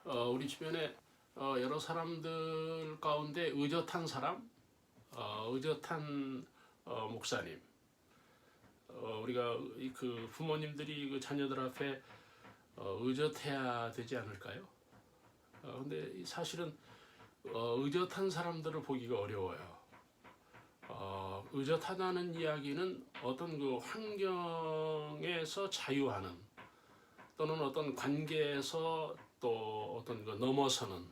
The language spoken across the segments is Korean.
우리 주변에 여러 사람들 가운데 의젓한 사람, 의젓한 목사님, 우리가 그 부모님들이 그 자녀들 앞에 의젓해야 되지 않을까요? 근데 사실은 의젓한 사람들을 보기가 어려워요. 의젓하다는 이야기는 어떤 그 환경에서 자유하는, 또는 어떤 관계에서 또 어떤 그 넘어서는,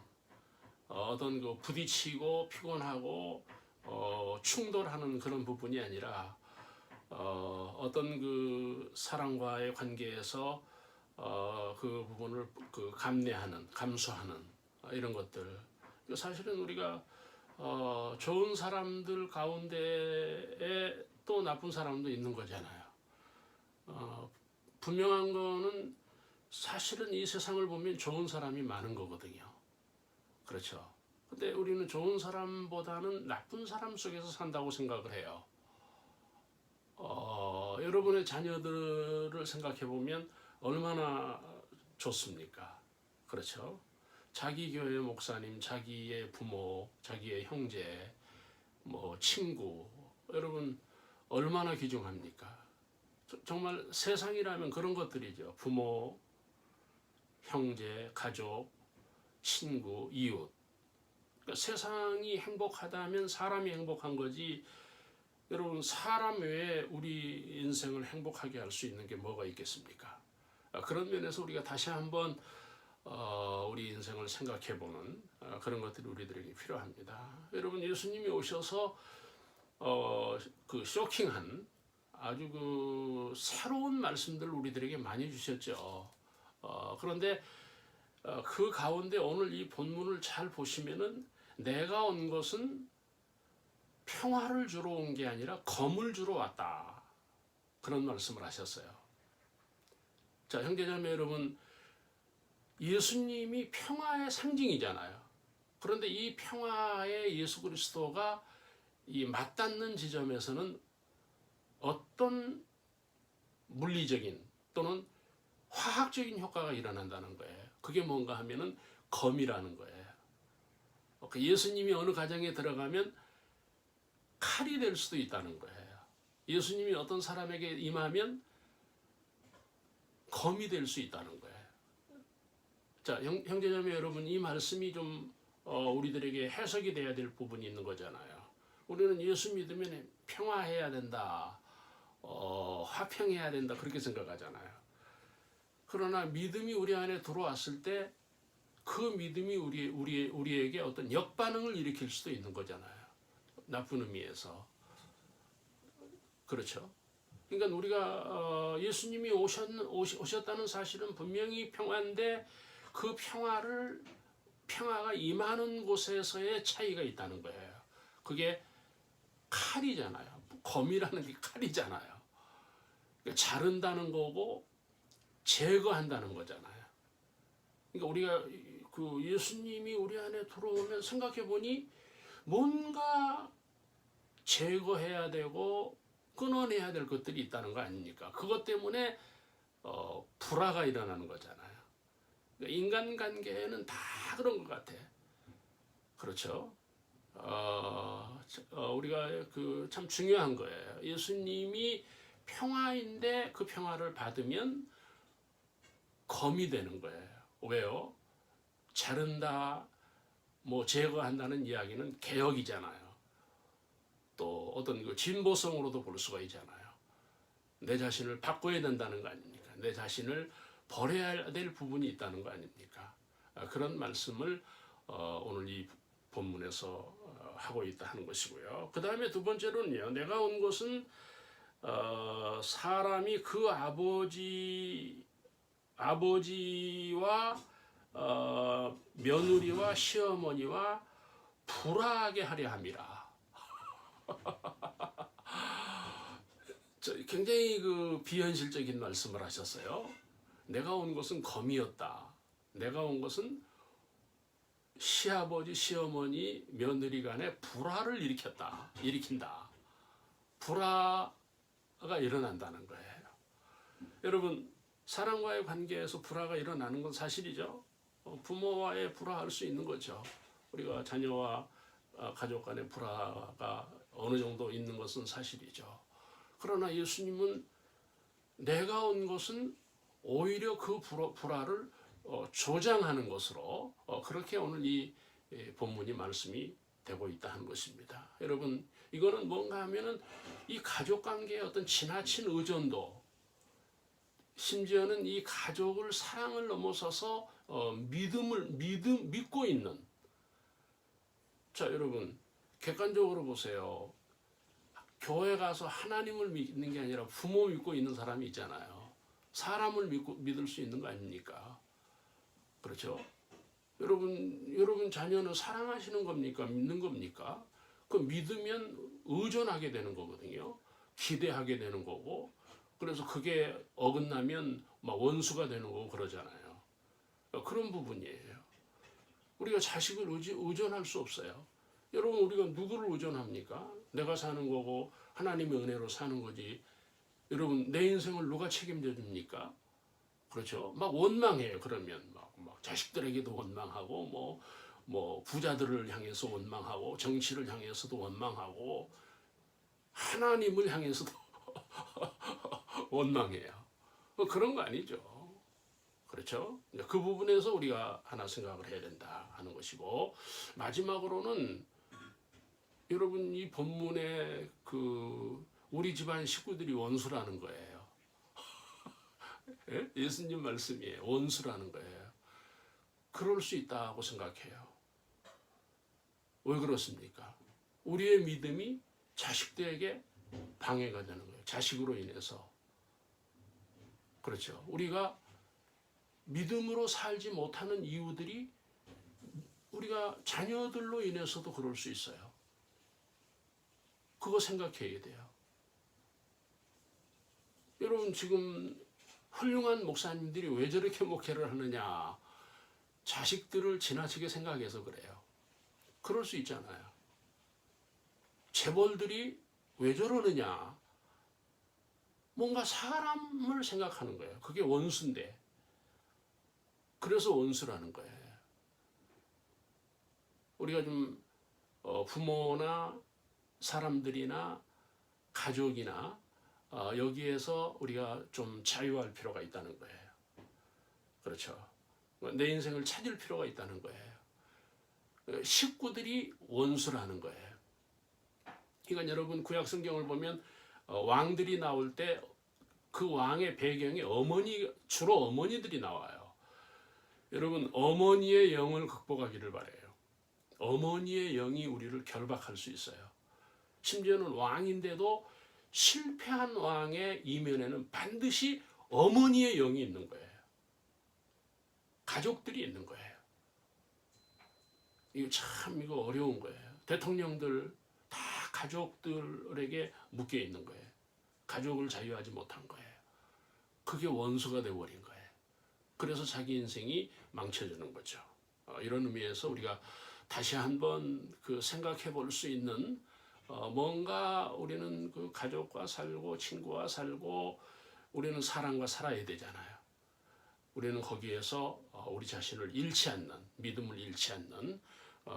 어떤 그 부딪히고 피곤하고 충돌하는 그런 부분이 아니라 어떤 그 사람과의 관계에서 그 부분을 그 감내하는, 감수하는 이런 것들. 사실은 우리가 좋은 사람들 가운데에 또 나쁜 사람도 있는 거잖아요. 분명한 거는 사실은 이 세상을 보면 좋은 사람이 많은 거거든요. 그렇죠. 근데 우리는 좋은 사람보다는 나쁜 사람 속에서 산다고 생각을 해요. 여러분의 자녀들을 생각해 보면 얼마나 좋습니까? 그렇죠. 자기 교회 목사님, 자기의 부모, 자기의 형제, 뭐 친구, 여러분 얼마나 귀중합니까? 정말 세상이라면 그런 것들이죠. 부모, 형제, 가족, 친구, 이웃. 그러니까 세상이 행복하다면 사람이 행복한 거지. 여러분, 사람 외에 우리 인생을 행복하게 할 수 있는 게 뭐가 있겠습니까? 그런 면에서 우리가 다시 한번 우리 인생을 생각해보는 그런 것들이 우리들에게 필요합니다. 여러분, 예수님이 오셔서 그 쇼킹한 아주 그 새로운 말씀들을 우리들에게 많이 주셨죠. 그런데 그 가운데 오늘 이 본문을 잘 보시면은 내가 온 것은 평화를 주러 온 게 아니라 검을 주러 왔다. 그런 말씀을 하셨어요. 자, 형제자매 여러분, 예수님이 평화의 상징이잖아요. 그런데 이 평화의 예수 그리스도가 이 맞닿는 지점에서는 어떤 물리적인 또는 화학적인 효과가 일어난다는 거예요. 그게 뭔가 하면은 검이라는 거예요. 예수님이 어느 가정에 들어가면 칼이 될 수도 있다는 거예요. 예수님이 어떤 사람에게 임하면 검이 될 수 있다는 거예요. 자, 형제자매 여러분, 이 말씀이 좀 우리들에게 해석이 돼야 될 부분이 있는 거잖아요. 우리는 예수 믿으면 평화해야 된다, 화평해야 된다, 그렇게 생각하잖아요. 그러나 믿음이 우리 안에 들어왔을 때 그 믿음이 우리에게 어떤 역반응을 일으킬 수도 있는 거잖아요. 나쁜 의미에서. 그렇죠. 그러니까 우리가 예수님이 오셨다는 사실은 분명히 평화인데 그 평화가 임하는 곳에서의 차이가 있다는 거예요. 그게 칼이잖아요. 검이라는 게 칼이잖아요. 그러니까 자른다는 거고 제거한다는 거잖아요. 그러니까 우리가 그 예수님이 우리 안에 들어오면 생각해 보니 뭔가 제거해야 되고 끊어내야 될 것들이 있다는 거 아닙니까? 그것 때문에 불화가 일어나는 거잖아요. 그러니까 인간관계에는 다 그런 것 같아. 그렇죠? 우리가 그 참 중요한 거예요. 예수님이 평화인데 그 평화를 받으면 검이 되는 거예요. 왜요? 자른다, 뭐 제거한다는 이야기는 개혁이잖아요. 또 어떤 그 진보성으로도 볼 수가 있잖아요. 내 자신을 바꿔야 된다는 거 아닙니까? 내 자신을 버려야 될 부분이 있다는 거 아닙니까? 그런 말씀을 오늘 이 본문에서 하고 있다 하는 것이고요. 그 다음에 두 번째로는요. 내가 온 것은 사람이 그 아버지와 며느리와 시어머니와 불화하게 하려 함이라. 굉장히 그 비현실적인 말씀을 하셨어요. 내가 온 것은 검이었다. 내가 온 것은 시아버지, 시어머니, 며느리 간에 불화를 일으킨다. 불화가 일어난다는 거예요. 여러분, 사람과의 관계에서 불화가 일어나는 건 사실이죠. 부모와의 불화할 수 있는 거죠. 우리가 자녀와 가족 간의 불화가 어느 정도 있는 것은 사실이죠. 그러나 예수님은 내가 온 것은 오히려 그 불화를 조장하는 것으로 그렇게 오늘 이 본문이 말씀이 되고 있다 하는 것입니다. 여러분, 이거는 뭔가 하면은 이 가족 관계의 어떤 지나친 의존도, 심지어는 이 가족을 사랑을 넘어서서 믿고 있는. 자, 여러분, 객관적으로 보세요. 교회 가서 하나님을 믿는 게 아니라 부모 믿고 있는 사람이 있잖아요. 사람을 믿을 수 있는 거 아닙니까? 그렇죠? 여러분 자녀는 사랑하시는 겁니까? 믿는 겁니까? 그 믿으면 의존하게 되는 거거든요. 기대하게 되는 거고, 그래서 그게 어긋나면 막 원수가 되는 거고 그러잖아요. 그런 부분이에요. 우리가 자식을 의존할 수 없어요. 여러분, 우리가 누구를 의존합니까? 내가 사는 거고 하나님의 은혜로 사는 거지. 여러분, 내 인생을 누가 책임져 줍니까? 그렇죠? 막 원망해요. 그러면 막 자식들에게도 원망하고 뭐 부자들을 향해서 원망하고 정치를 향해서도 원망하고 하나님을 향해서도 원망해요. 그런 거 아니죠. 그렇죠? 그 부분에서 우리가 하나 생각을 해야 된다 하는 것이고, 마지막으로는 여러분, 이 본문에 우리 집안 식구들이 원수라는 거예요. 예? 예수님 말씀이에요. 원수라는 거예요. 그럴 수 있다고 생각해요. 왜 그렇습니까? 우리의 믿음이 자식들에게 방해가 되는 거예요. 자식으로 인해서. 그렇죠. 우리가 믿음으로 살지 못하는 이유들이 우리가 자녀들로 인해서도 그럴 수 있어요. 그거 생각해야 돼요. 여러분, 지금 훌륭한 목사님들이 왜 저렇게 목회를 하느냐? 자식들을 지나치게 생각해서 그래요. 그럴 수 있잖아요. 재벌들이 왜 저러느냐? 뭔가 사람을 생각하는 거예요. 그게 원수인데. 그래서 원수라는 거예요. 우리가 좀 부모나 사람들이나 가족이나 여기에서 우리가 좀 자유할 필요가 있다는 거예요. 그렇죠. 내 인생을 찾을 필요가 있다는 거예요. 식구들이 원수라는 거예요. 그러니까 여러분, 구약 성경을 보면 왕들이 나올 때 그 왕의 배경에 주로 어머니들이 나와요. 여러분, 어머니의 영을 극복하기를 바라요. 어머니의 영이 우리를 결박할 수 있어요. 심지어는 왕인데도 실패한 왕의 이면에는 반드시 어머니의 영이 있는 거예요. 가족들이 있는 거예요. 이거 어려운 거예요. 대통령들 다 가족들에게 묶여 있는 거예요. 가족을 자유하지 못한 거예요. 그게 원수가 되어버린 거예요. 그래서 자기 인생이 망쳐지는 거죠. 이런 의미에서 우리가 다시 한번 생각해 볼 수 있는 뭔가 우리는 그 가족과 살고 친구와 살고 우리는 사람과 살아야 되잖아요. 우리는 거기에서 우리 자신을 잃지 않는, 믿음을 잃지 않는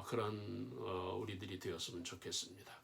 그런 우리들이 되었으면 좋겠습니다.